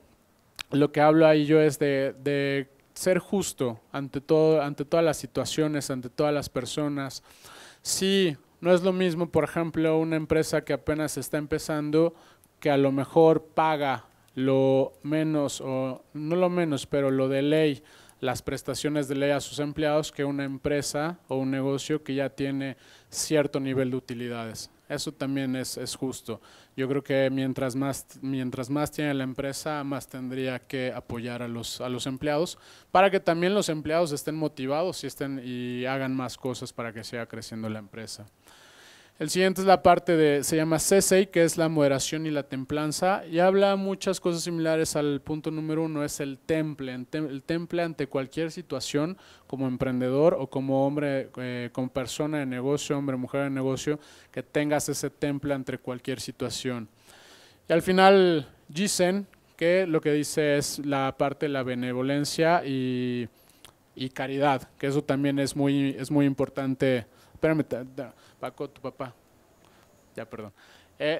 lo que hablo ahí yo es de ser justo ante todas las situaciones, ante todas las personas. Sí, no es lo mismo, por ejemplo, una empresa que apenas está empezando, que a lo mejor paga lo menos, o no lo menos, pero lo de ley, las prestaciones de ley a sus empleados, que una empresa o un negocio que ya tiene cierto nivel de utilidades. Eso también es justo. Yo creo que mientras más tiene la empresa, más tendría que apoyar a los empleados para que también los empleados estén motivados y hagan más cosas para que siga creciendo la empresa. El siguiente es la parte se llama Sesei, que es la moderación y la templanza, y habla muchas cosas similares al punto número 1, es el temple ante cualquier situación, como emprendedor o como hombre, como persona de negocio, hombre, mujer de negocio, que tengas ese temple ante cualquier situación. Y al final, Jisen, que lo que dice es la parte de la benevolencia y y caridad, que eso también es muy importante. Espérame, Paco, tu papá. Ya, perdón.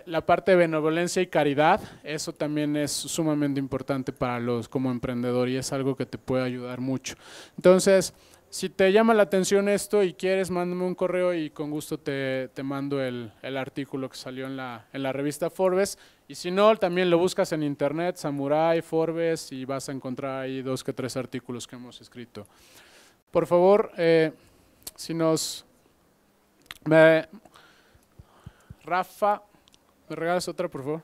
La parte de benevolencia y caridad, eso también es sumamente importante para los como emprendedor y es algo que te puede ayudar mucho. Entonces, si te llama la atención esto y quieres, mándame un correo y con gusto te mando el artículo que salió en la revista Forbes. Y si no, también lo buscas en internet, Samurai, Forbes, y vas a encontrar ahí 2 que 3 artículos que hemos escrito. Por favor, si nos... Rafa, ¿me regalas otra, por favor?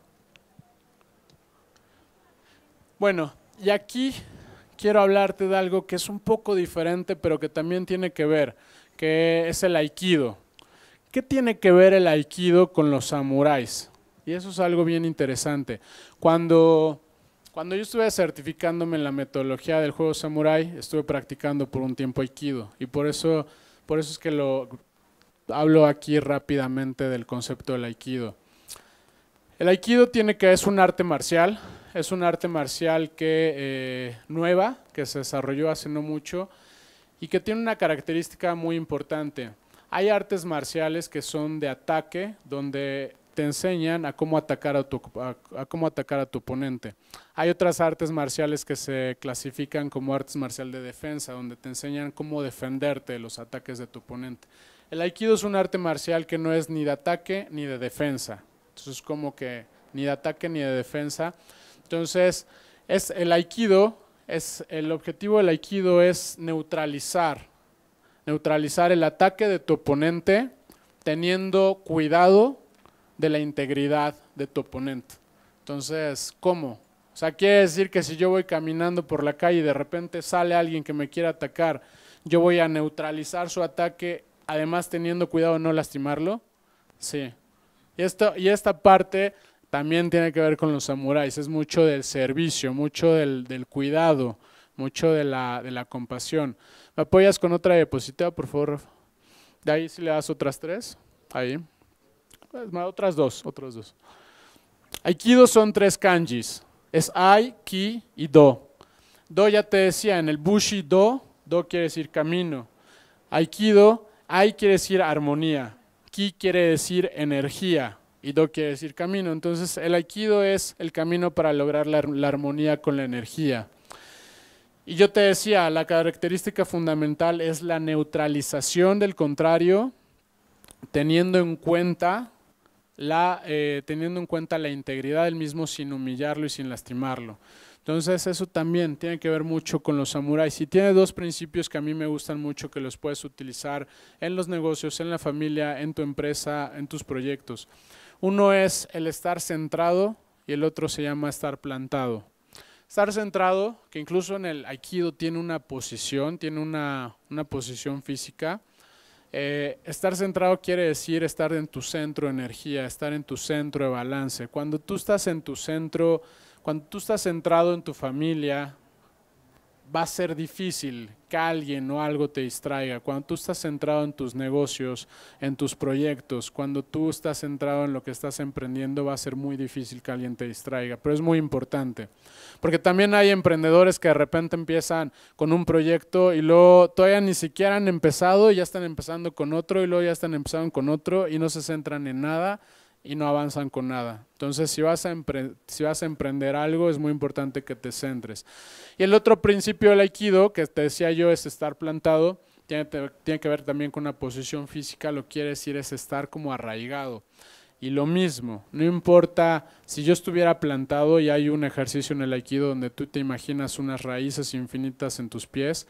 Bueno, y aquí quiero hablarte de algo que es un poco diferente, pero que también tiene que ver, que es el Aikido. ¿Qué tiene que ver el Aikido con los samuráis? Y eso es algo bien interesante. Cuando yo estuve certificándome en la metodología del juego samurái, estuve practicando por un tiempo Aikido. Y por eso es que hablo aquí rápidamente del concepto del Aikido. El Aikido es un arte marcial. Es un arte marcial nueva, que se desarrolló hace no mucho y que tiene una característica muy importante. Hay artes marciales que son de ataque, donde te enseñan a cómo atacar a tu oponente. Hay otras artes marciales que se clasifican como artes marciales de defensa, donde te enseñan cómo defenderte de los ataques de tu oponente. El Aikido es un arte marcial que no es ni de ataque ni de defensa. Entonces es como que ni de ataque ni de defensa. Entonces, el objetivo del Aikido es neutralizar el ataque de tu oponente teniendo cuidado de la integridad de tu oponente. Entonces, ¿cómo? O sea, quiere decir que si yo voy caminando por la calle y de repente sale alguien que me quiere atacar, yo voy a neutralizar su ataque, además teniendo cuidado de no lastimarlo. Sí. Y esta parte también tiene que ver con los samuráis, es mucho del servicio, mucho del cuidado, mucho de la compasión. ¿Me apoyas con otra diapositiva, por favor, Rafa? De ahí si le das otras 3, ahí. Otras dos. Aikido son 3 kanjis, es Ai, Ki y Do. Do ya te decía, en el Bushi Do quiere decir camino. Aikido, Ai quiere decir armonía, Ki quiere decir energía y Do quiere decir camino. Entonces el Aikido es el camino para lograr la armonía con la energía. Y yo te decía, la característica fundamental es la neutralización del contrario, teniendo en cuenta la integridad del mismo sin humillarlo y sin lastimarlo. Entonces eso también tiene que ver mucho con los samuráis y tiene 2 principios que a mí me gustan mucho, que los puedes utilizar en los negocios, en la familia, en tu empresa, en tus proyectos. Uno es el estar centrado y el otro se llama estar plantado. Estar centrado, que incluso en el Aikido tiene una posición física. Estar centrado quiere decir estar en tu centro de energía, estar en tu centro de balance. Cuando tú estás en tu centro, cuando tú estás centrado en tu familia, va a ser difícil que alguien o algo te distraiga. Cuando tú estás centrado en tus negocios, en tus proyectos, cuando tú estás centrado en lo que estás emprendiendo, va a ser muy difícil que alguien te distraiga, pero es muy importante. Porque también hay emprendedores que de repente empiezan con un proyecto y luego todavía ni siquiera han empezado y ya están empezando con otro y luego ya están empezando con otro y no se centran en nada y no avanzan con nada. Entonces, si vas a emprender algo, es muy importante que te centres. Y el otro principio del Aikido, que te decía yo, es estar plantado, tiene que ver también con una posición física, lo que quiere decir es estar como arraigado. Y lo mismo, no importa si yo estuviera plantado y hay un ejercicio en el Aikido donde tú te imaginas unas raíces infinitas en tus pies,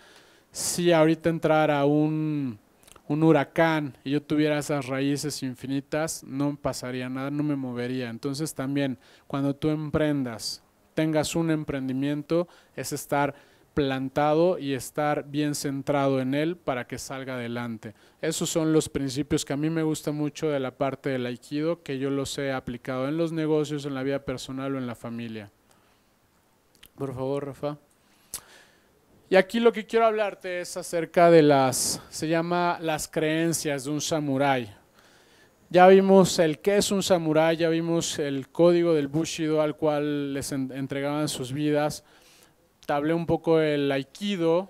si ahorita entrara un huracán y yo tuviera esas raíces infinitas, no pasaría nada, no me movería. Entonces también cuando tú emprendas, tengas un emprendimiento, es estar plantado y estar bien centrado en él para que salga adelante. Esos son los principios que a mí me gusta mucho de la parte del Aikido, que yo los he aplicado en los negocios, en la vida personal o en la familia. Por favor, Rafa. Y aquí lo que quiero hablarte es acerca de se llama las creencias de un samurái. Ya vimos qué es un samurái, ya vimos el código del Bushido al cual les entregaban sus vidas. Te hablé un poco del Aikido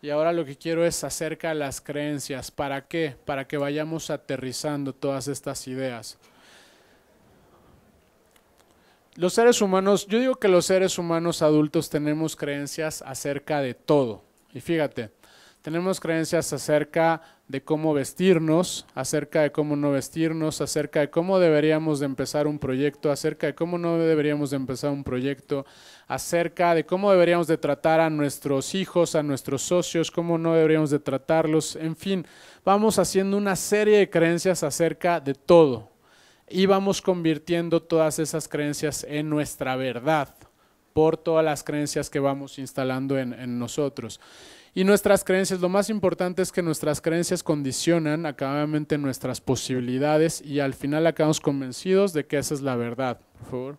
Y ahora lo que quiero es acerca de las creencias. ¿Para qué? Para que vayamos aterrizando todas estas ideas. Los seres humanos, yo digo que los seres humanos adultos tenemos creencias acerca de todo. Y fíjate, tenemos creencias acerca de cómo vestirnos, acerca de cómo no vestirnos, acerca de cómo deberíamos de empezar un proyecto, acerca de cómo no deberíamos de empezar un proyecto, acerca de cómo deberíamos de tratar a nuestros hijos, a nuestros socios, cómo no deberíamos de tratarlos, en fin, vamos haciendo una serie de creencias acerca de todo y vamos convirtiendo todas esas creencias en nuestra verdad por todas las creencias que vamos instalando en nosotros. Y nuestras creencias, lo más importante es que nuestras creencias condicionan acabadamente nuestras posibilidades y al final acabamos convencidos de que esa es la verdad, por favor.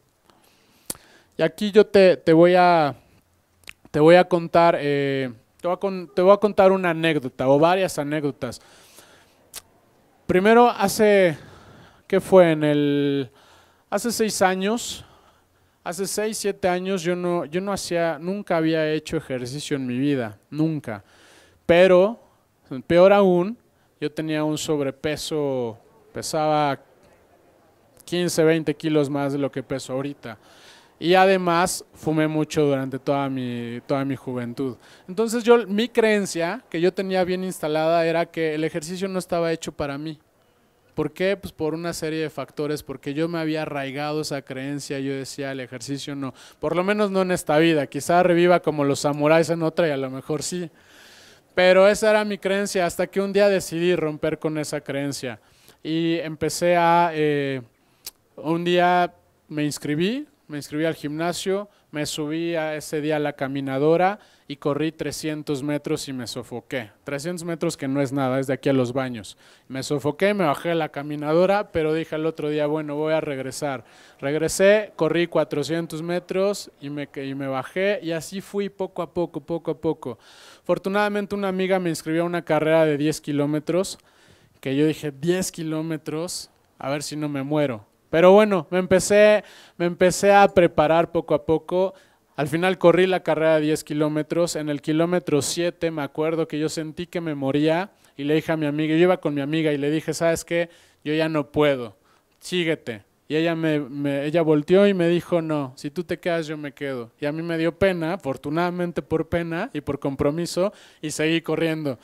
Y aquí yo te voy a contar, te voy a contar una anécdota o varias anécdotas. Primero, ¿qué fue? Hace 6 años, hace 6, 7 años yo nunca había hecho ejercicio en mi vida, nunca. Pero, peor aún, yo tenía un sobrepeso, pesaba 15, 20 kilos más de lo que peso ahorita. Y además fumé mucho durante toda mi juventud. Entonces mi creencia que yo tenía bien instalada era que el ejercicio no estaba hecho para mí. ¿Por qué? Pues por una serie de factores, porque yo me había arraigado esa creencia, yo decía el ejercicio no, por lo menos no en esta vida, quizá reviva como los samuráis en otra y a lo mejor sí, pero esa era mi creencia hasta que un día decidí romper con esa creencia y un día me inscribí al gimnasio, me subí ese día a la caminadora y corrí 300 metros y me sofoqué. 300 metros que no es nada, es de aquí a los baños. Me sofoqué, me bajé de la caminadora, pero dije al otro día, bueno, voy a regresar. Regresé, corrí 400 metros y me bajé y así fui poco a poco, poco a poco. Afortunadamente una amiga me inscribió a una carrera de 10 kilómetros, que yo dije, 10 kilómetros, a ver si no me muero. Pero bueno, me empecé a preparar poco a poco. Al final corrí la carrera de 10 kilómetros. En el kilómetro 7 me acuerdo que yo sentí que me moría y le dije a mi amiga, yo iba con mi amiga y le dije, ¿sabes qué? Yo ya no puedo, síguete. Y ella volteó y me dijo, no, si tú te quedas yo me quedo. Y a mí me dio pena, afortunadamente por pena y por compromiso, y seguí corriendo.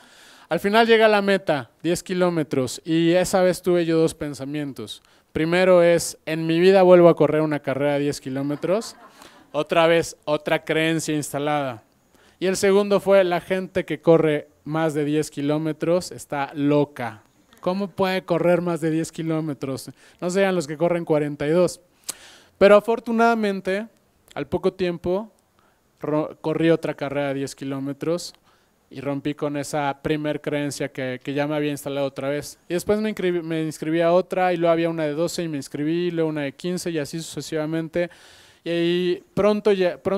Al final llegué a la meta, 10 kilómetros, y esa vez tuve yo 2 pensamientos. Primero es, en mi vida vuelvo a correr una carrera de 10 kilómetros. Otra vez, otra creencia instalada. Y el segundo fue, la gente que corre más de 10 kilómetros está loca. ¿Cómo puede correr más de 10 kilómetros? No sean los que corren 42. Pero afortunadamente, al poco tiempo, corrí otra carrera de 10 kilómetros y rompí con esa primer creencia que ya me había instalado otra vez. Y después me inscribí a otra y luego había una de 12 y me inscribí, luego una de 15 y así sucesivamente. Y ahí pronto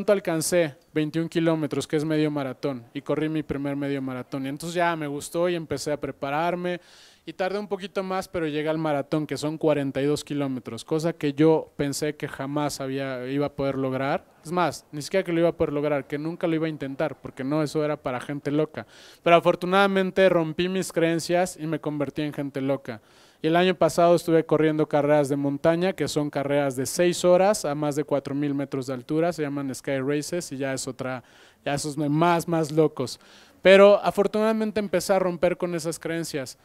alcancé 21 kilómetros, que es medio maratón, y corrí mi primer medio maratón. Y entonces ya me gustó y empecé a prepararme y tardé un poquito más, pero llegué al maratón, que son 42 kilómetros, cosa que yo pensé que jamás iba a poder lograr. Es más, ni siquiera que lo iba a poder lograr, que nunca lo iba a intentar, porque no, eso era para gente loca. Pero afortunadamente rompí mis creencias y me convertí en gente loca. Y el año pasado estuve corriendo carreras de montaña, que son carreras de 6 horas a más de 4,000 metros de altura, se llaman Sky Races y ya esos más locos. Pero afortunadamente empecé a romper con esas creencias.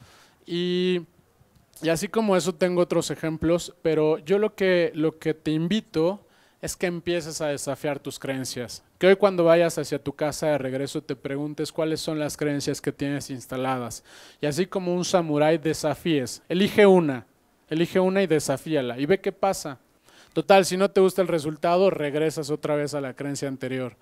Y así como eso tengo otros ejemplos, pero yo lo que te invito es que empieces a desafiar tus creencias. Que hoy cuando vayas hacia tu casa de regreso te preguntes cuáles son las creencias que tienes instaladas. Y así como un samurái desafíes, elige una y desafíala y ve qué pasa. Total, si no te gusta el resultado, regresas otra vez a la creencia anterior.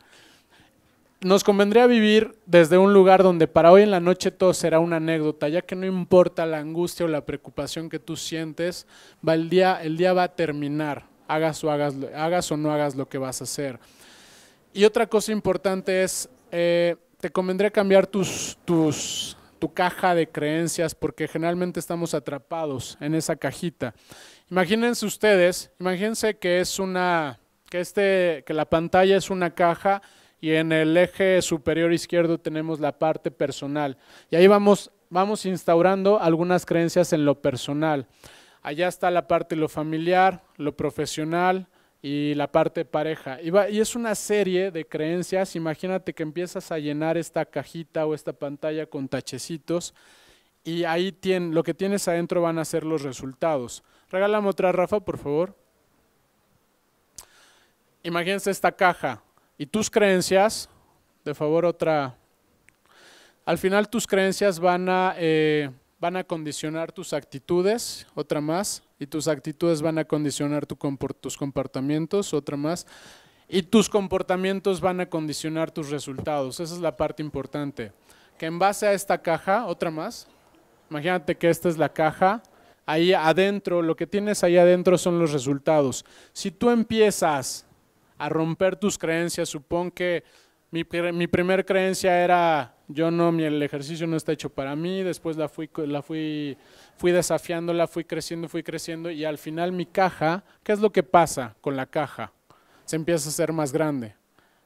Nos convendría vivir desde un lugar donde para hoy en la noche todo será una anécdota, ya que no importa la angustia o la preocupación que tú sientes, el día va a terminar, hagas o no hagas lo que vas a hacer. Y otra cosa importante es, te convendría cambiar tu caja de creencias, porque generalmente estamos atrapados en esa cajita. Imagínense que la pantalla es una caja y en el eje superior izquierdo tenemos la parte personal. Y ahí vamos instaurando algunas creencias en lo personal. Allá está la parte de lo familiar, lo profesional y la parte de pareja. Y es una serie de creencias. Imagínate que empiezas a llenar esta cajita o esta pantalla con tachecitos y ahí lo que tienes adentro van a ser los resultados. Regálame otra, Rafa, por favor. Imagínense esta caja y tus creencias, de favor otra. Al final tus creencias van a condicionar tus actitudes, otra más, y tus actitudes van a condicionar tus comportamientos, otra más, y tus comportamientos van a condicionar tus resultados. Esa es la parte importante. Que en base a esta caja, otra más, imagínate que esta es la caja, ahí adentro, lo que tienes ahí adentro son los resultados. Si tú empiezas a romper tus creencias, supón que mi primer creencia era el ejercicio no está hecho para mí, después fui desafiándola, fui creciendo y al final mi caja, ¿qué es lo que pasa con la caja? Se empieza a hacer más grande.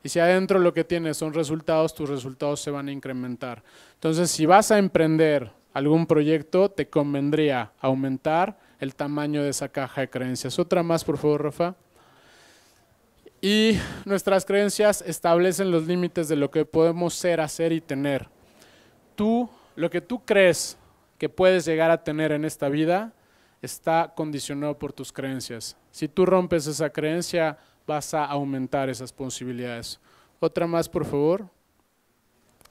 Y si adentro lo que tienes son resultados, tus resultados se van a incrementar. Entonces, si vas a emprender algún proyecto, te convendría aumentar el tamaño de esa caja de creencias. Otra más, por favor, Rafa. Y nuestras creencias establecen los límites de lo que podemos ser, hacer y tener. Lo que tú crees que puedes llegar a tener en esta vida está condicionado por tus creencias. Si tú rompes esa creencia, vas a aumentar esas posibilidades. Otra más, por favor.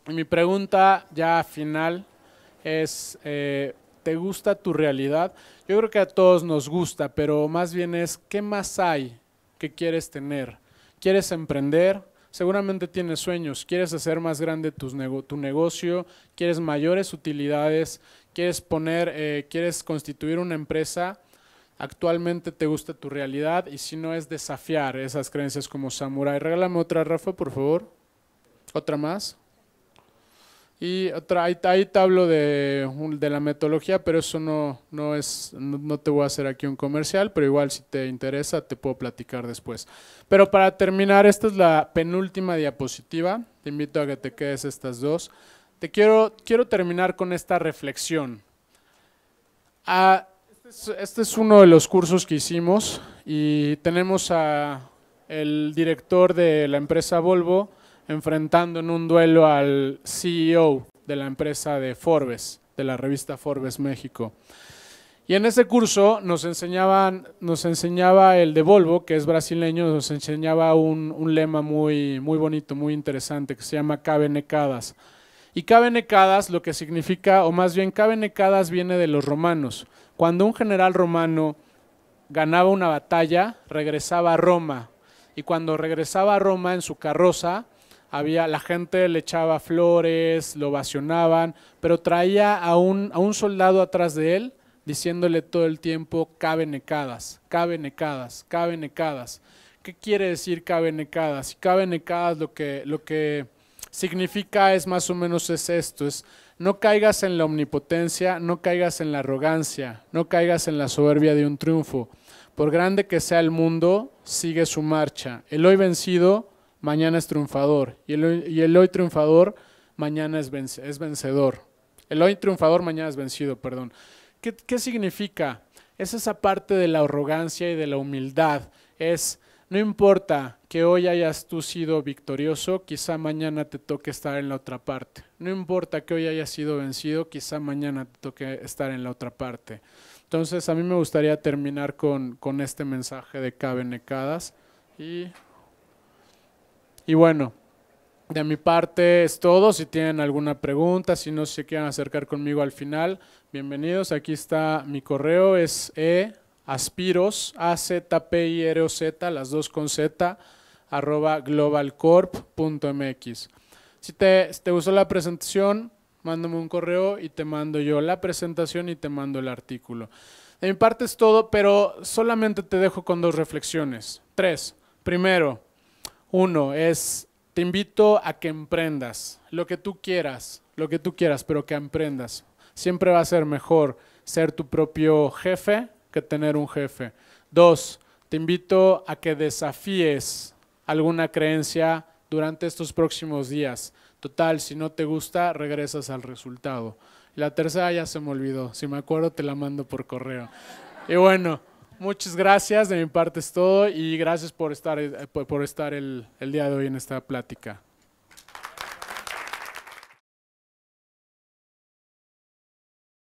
Y mi pregunta ya final es, ¿te gusta tu realidad? Yo creo que a todos nos gusta, pero más bien es, ¿qué más hay que quieres tener? ¿Quieres emprender? Seguramente tienes sueños, quieres hacer más grande tu negocio, quieres mayores utilidades, quieres constituir una empresa. Actualmente te gusta tu realidad y si no es desafiar esas creencias como samurái. Regálame otra, Rafa, por favor. Otra más. Y otra, ahí te hablo de la metodología, pero eso no te voy a hacer aquí un comercial, pero igual si te interesa te puedo platicar después. Pero para terminar, esta es la penúltima diapositiva, te invito a que te quedes estas dos. Quiero terminar con esta reflexión. Este es uno de los cursos que hicimos y tenemos el director de la empresa Volvo enfrentando en un duelo al CEO de la empresa de Forbes, de la revista Forbes México. Y en ese curso nos enseñaba el de Volvo, que es brasileño, nos enseñaba un lema muy bonito, muy interesante, que se llama Cabe Necadas. Y Cabe Necadas lo que significa, o más bien Cabe Necadas viene de los romanos. Cuando un general romano ganaba una batalla, regresaba a Roma. Y cuando regresaba a Roma en su carroza, la gente le echaba flores, lo ovacionaban, pero traía a un soldado atrás de él, diciéndole todo el tiempo, Cabe Necadas, Cabe Necadas, Cabe Necadas. ¿Qué quiere decir Cabe Necadas? Cabe Necadas lo que significa es más o menos esto, es no caigas en la omnipotencia, no caigas en la arrogancia, no caigas en la soberbia de un triunfo. Por grande que sea el mundo, sigue su marcha. El hoy vencido, mañana es triunfador. Y el hoy triunfador, mañana es vencedor. El hoy triunfador, mañana es vencido, perdón. ¿Qué significa? Es esa parte de la arrogancia y de la humildad. No importa que hoy hayas tú sido victorioso, quizá mañana te toque estar en la otra parte. No importa que hoy hayas sido vencido, quizá mañana te toque estar en la otra parte. Entonces a mí me gustaría terminar con este mensaje de Cabe Necadas. Y bueno, de mi parte es todo. Si tienen alguna pregunta, si no se quieren acercar conmigo al final, bienvenidos. Aquí está mi correo, es aspiros, AZPIROZ, las dos con Z, @globalcorp.mx. Si te gustó la presentación, mándame un correo y te mando yo la presentación y te mando el artículo. De mi parte es todo, pero solamente te dejo con 2 reflexiones. 3. Primero, 1 es, te invito a que emprendas lo que tú quieras, pero que emprendas. Siempre va a ser mejor ser tu propio jefe que tener un jefe. 2, te invito a que desafíes alguna creencia durante estos próximos días. Total, si no te gusta, regresas al resultado. La tercera ya se me olvidó, si me acuerdo te la mando por correo. Y bueno, muchas gracias, de mi parte es todo y gracias por estar el día de hoy en esta plática.